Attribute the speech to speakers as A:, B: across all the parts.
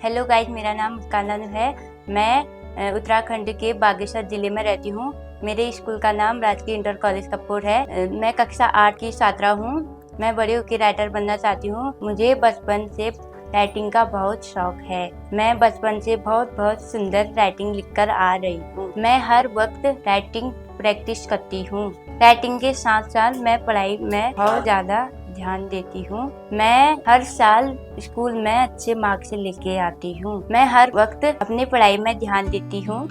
A: Hello guys, मेरा नाम मुस्कान दानू है। मैं उत्तराखंड के बागेश्वर जिले में रहती हूँ। मेरे स्कूल का नाम राजकीय इंटर कॉलेज कपकोट है। मैं कक्षा 8 की छात्रा हूँ। मैं बड़े होकर राइटर बनना चाहती हूँ। मुझे बचपन से राइटिंग का बहुत शौक है। मैं बचपन से बहुत सुंदर राइटिंग लिखकर आ रही हूँ। मैं हर वक्त राइटिंग प्रैक्टिस करती हूँ। राइटिंग के साथ साथ मैं पढ़ाई में बहुत ज्यादा ध्यान देती हूँ। मैं हर साल स्कूल में अच्छे मार्क्स लेके आती हूँ। मैं हर वक्त अपनी पढ़ाई में ध्यान देती हूँ।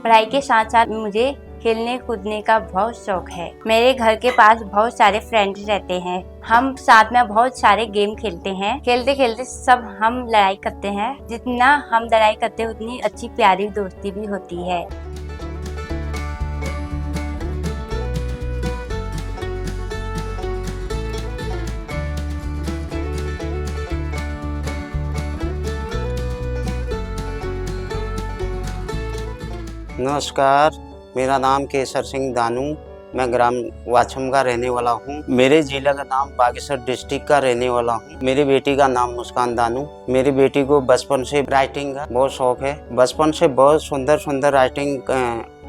A: पढ़ाई के साथ साथ मुझे खेलने कूदने का बहुत शौक है। मेरे घर के पास बहुत सारे फ्रेंड्स रहते हैं। हम साथ में बहुत सारे गेम खेलते हैं। खेलते खेलते सब हम लड़ाई करते हैं। जितना हम लड़ाई करते हैं उतनी अच्छी प्यारी दोस्ती भी होती है।
B: नमस्कार, मेरा नाम केसर सिंह दानू। मैं ग्राम वाछम का रहने वाला हूँ। मेरे जिला का नाम बागेश्वर डिस्ट्रिक्ट का रहने वाला हूँ। मेरी बेटी का नाम मुस्कान दानू। मेरी बेटी को बचपन से राइटिंग का बहुत शौक है। बचपन से बहुत सुंदर राइटिंग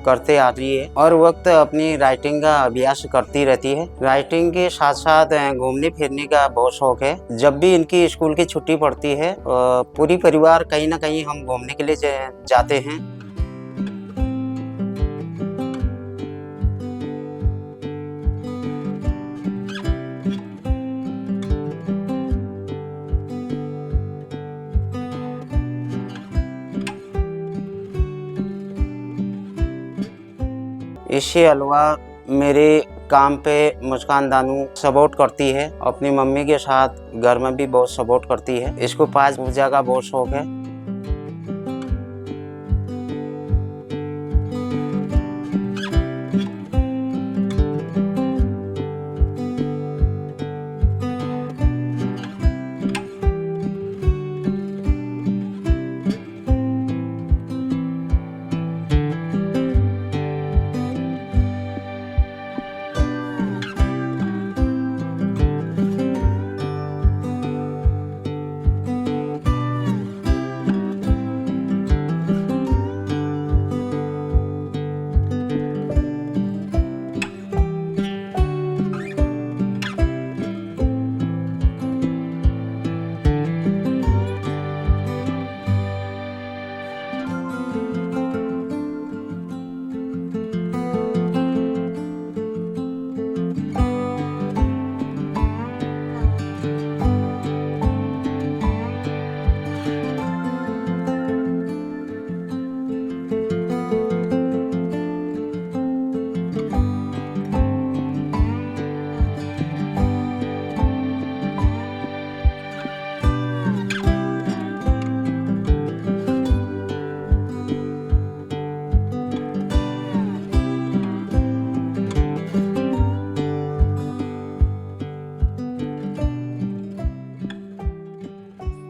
B: करते आ रही है और वक्त अपनी राइटिंग का अभ्यास करती रहती है। राइटिंग के साथ साथ घूमने फिरने का बहुत शौक है। जब भी इनकी स्कूल की छुट्टी पड़ती है पूरी परिवार कहीं ना कहीं हम घूमने के लिए जाते हैं। इसके अलावा मेरे काम पे मुस्कान दानू सपोर्ट करती है। अपनी मम्मी के साथ घर में भी बहुत सपोर्ट करती है। इसको पाठ पूजा का बहुत शौक है।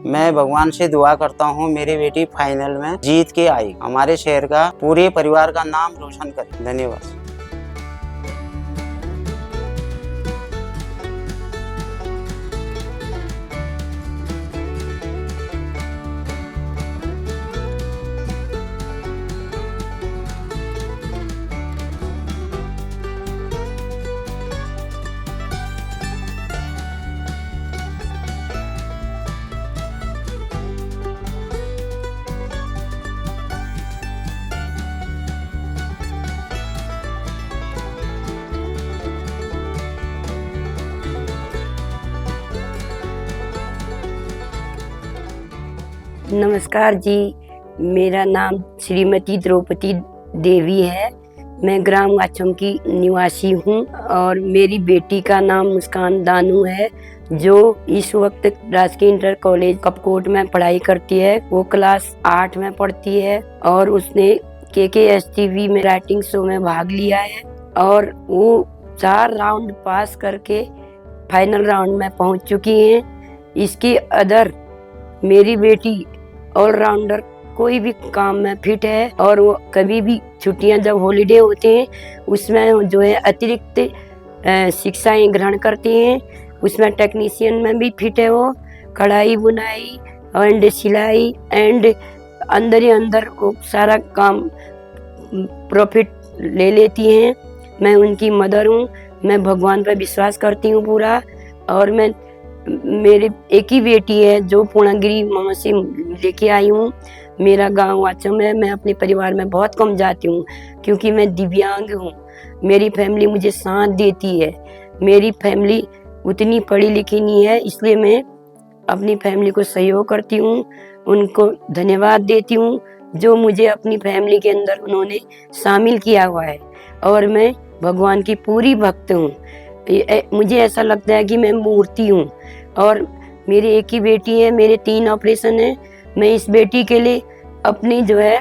B: मैं भगवान से दुआ करता हूँ मेरी बेटी फाइनल में जीत के आई, हमारे शहर का पूरे परिवार का नाम रोशन करे। धन्यवाद।
C: नमस्कार जी, मेरा नाम श्रीमती द्रौपदी देवी है। मैं ग्राम वाछम की निवासी हूँ और मेरी बेटी का नाम मुस्कान दानू है, जो इस वक्त राजकीय इंटर कॉलेज कपकोट में पढ़ाई करती है। वो क्लास 8 में पढ़ती है और उसने KKSTV में राइटिंग शो में भाग लिया है और वो 4 राउंड पास करके फाइनल राउंड में पहुँच चुकी हैं। इसके अदर मेरी बेटी ऑलराउंडर, कोई भी काम में फिट है और वो कभी भी छुट्टियां जब हॉलीडे होते हैं उसमें जो है अतिरिक्त शिक्षाएं ग्रहण करती हैं। उसमें टेक्नीशियन में भी फिट है। वो कढ़ाई बुनाई एंड सिलाई एंड अंदर ही अंदर वो सारा काम प्रॉफिट ले लेती हैं। मैं उनकी मदर हूँ। मैं भगवान पर विश्वास करती हूँ पूरा। और मैं मेरे एक ही बेटी है जो पूर्णागिरी माँ से लेके आई हूँ। मेरा गांव वाचम है। मैं अपने परिवार में बहुत कम जाती हूँ क्योंकि मैं दिव्यांग हूँ। मेरी फैमिली मुझे साथ देती है। मेरी फैमिली उतनी पढ़ी लिखी नहीं है, इसलिए मैं अपनी फैमिली को सहयोग करती हूँ, उनको धन्यवाद देती हूँ जो मुझे अपनी फैमिली के अंदर उन्होंने शामिल किया हुआ है। और मैं भगवान की पूरी भक्त हूँ। मुझे ऐसा लगता है कि मैं मूर्ति हूँ। और मेरी एक ही बेटी है, मेरे 3 ऑपरेशन हैं। मैं इस बेटी के लिए अपनी जो है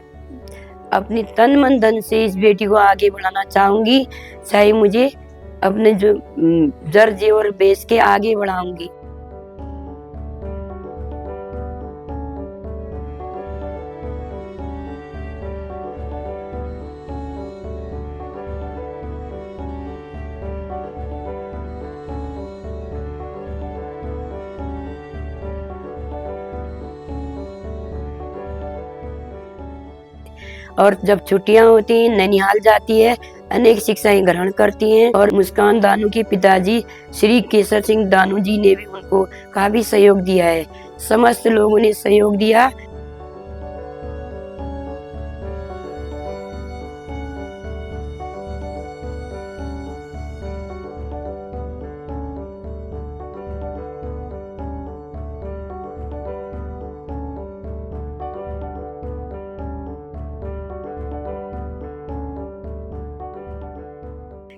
C: अपनी तन मन धन से इस बेटी को आगे बढ़ाना चाहूँगी। चाहे मुझे अपने जो जर जेवर बेच के आगे बढ़ाऊंगी। और जब छुट्टियां होती हैं नैनिहाल जाती है, अनेक शिक्षाएं ग्रहण करती हैं। और मुस्कान दानू के पिताजी श्री केसर सिंह दानू जी ने भी उनको काफी सहयोग दिया है। समस्त लोगों ने सहयोग दिया।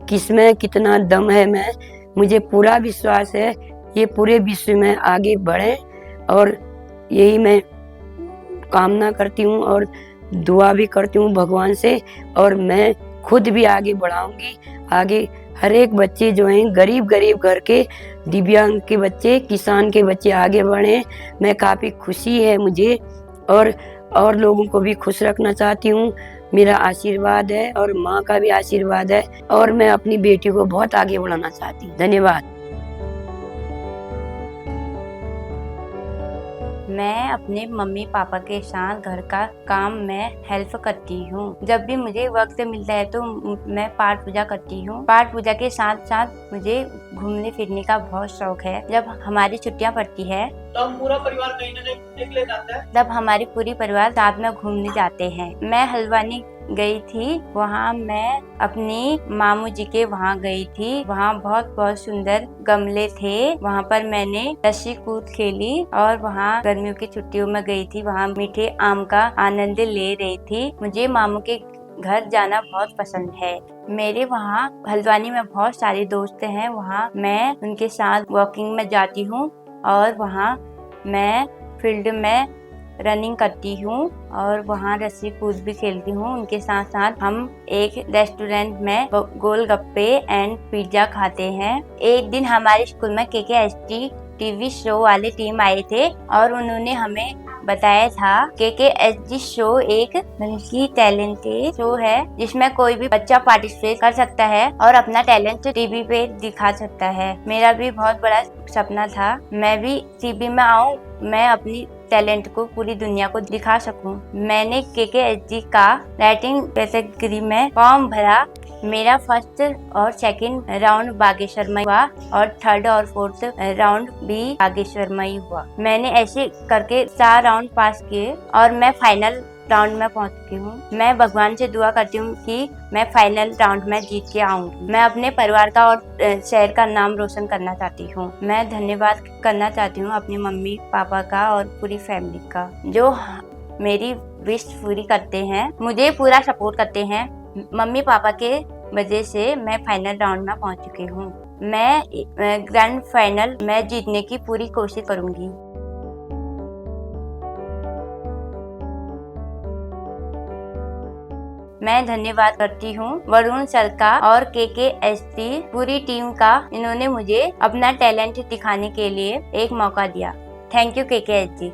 C: किसमें कितना दम है, मुझे पूरा विश्वास है ये पूरे विश्व में आगे बढ़े। और यही मैं कामना करती हूँ और दुआ भी करती हूँ भगवान से। और मैं खुद भी आगे बढ़ाऊंगी। आगे हर एक बच्चे जो हैं गरीब घर के दिव्यांग के बच्चे, किसान के बच्चे आगे बढ़े। मैं काफ़ी खुशी है मुझे और लोगों को भी खुश रखना चाहती हूँ। मेरा आशीर्वाद है और माँ का भी आशीर्वाद है और मैं अपनी बेटी को बहुत आगे बढ़ाना चाहती हूँ। धन्यवाद।
A: मैं अपने मम्मी पापा के साथ घर का काम में हेल्प करती हूँ। जब भी मुझे वक्त मिलता है तो मैं पाठ पूजा करती हूँ। पाठ पूजा के साथ साथ मुझे घूमने फिरने का बहुत शौक है। जब हमारी छुट्टियाँ पड़ती है
D: तो हम पूरा परिवार कहीं ना कहीं घूमने के लिए जाता है।
A: तब हमारी पूरी परिवार साथ में घूमने जाते हैं। मैं हल्द्वानी गई थी, वहाँ मैं अपनी मामू जी के वहाँ गई थी। वहाँ बहुत सुंदर गमले थे। वहाँ पर मैंने रस्सी कूद खेली और वहाँ गर्मियों की छुट्टियों में गई थी। वहाँ मीठे आम का आनंद ले रही थी। मुझे मामू के घर जाना बहुत पसंद है। मेरे वहाँ हल्द्वानी में बहुत सारे दोस्त हैं। वहाँ मैं उनके साथ वॉकिंग में जाती हूँ और वहाँ मैं फील्ड में रनिंग करती हूँ और वहाँ रस्सी कूद भी खेलती हूँ। उनके साथ साथ हम एक रेस्टोरेंट में गोलगप्पे एंड पिज्जा खाते हैं। एक दिन हमारे स्कूल में KKSTV शो वाले टीम आए थे और उन्होंने हमें बताया था KKSG शो एक मल्टी टैलेंटेड शो है जिसमें कोई भी बच्चा पार्टिसिपेट कर सकता है और अपना टैलेंट टीवी पे दिखा सकता है। मेरा भी बहुत बड़ा सपना था मैं भी टीवी में आऊँ, मैं अपनी टैलेंट को पूरी दुनिया को दिखा सकूं। मैंने KKSG का राइटिंग कैटेगरी में फॉर्म भरा। मेरा फर्स्ट और सेकंड राउंड बागेश्वर में हुआ और थर्ड और फोर्थ राउंड भी बागेश्वर में ही हुआ। मैंने ऐसे करके 4 राउंड पास किए और मैं फाइनल राउंड में पहुंच चुकी हूँ। मैं भगवान से दुआ करती हूँ कि मैं फाइनल राउंड में जीत के आऊंगी। मैं अपने परिवार का और शहर का नाम रोशन करना चाहती हूँ। मैं धन्यवाद करना चाहती हूँ अपनी मम्मी पापा का और पूरी फैमिली का, जो मेरी विश पूरी करते हैं, मुझे पूरा सपोर्ट करते हैं। मम्मी पापा के वजह से मैं फाइनल राउंड में पहुंच चुकी हूँ। मैं ग्रैंड फाइनल मैच जीतने की पूरी कोशिश करूंगी। मैं धन्यवाद करती हूँ वरुण सर का और KKST पूरी टीम का। इन्होंने मुझे अपना टैलेंट दिखाने के लिए एक मौका दिया। Thank you KKS ji.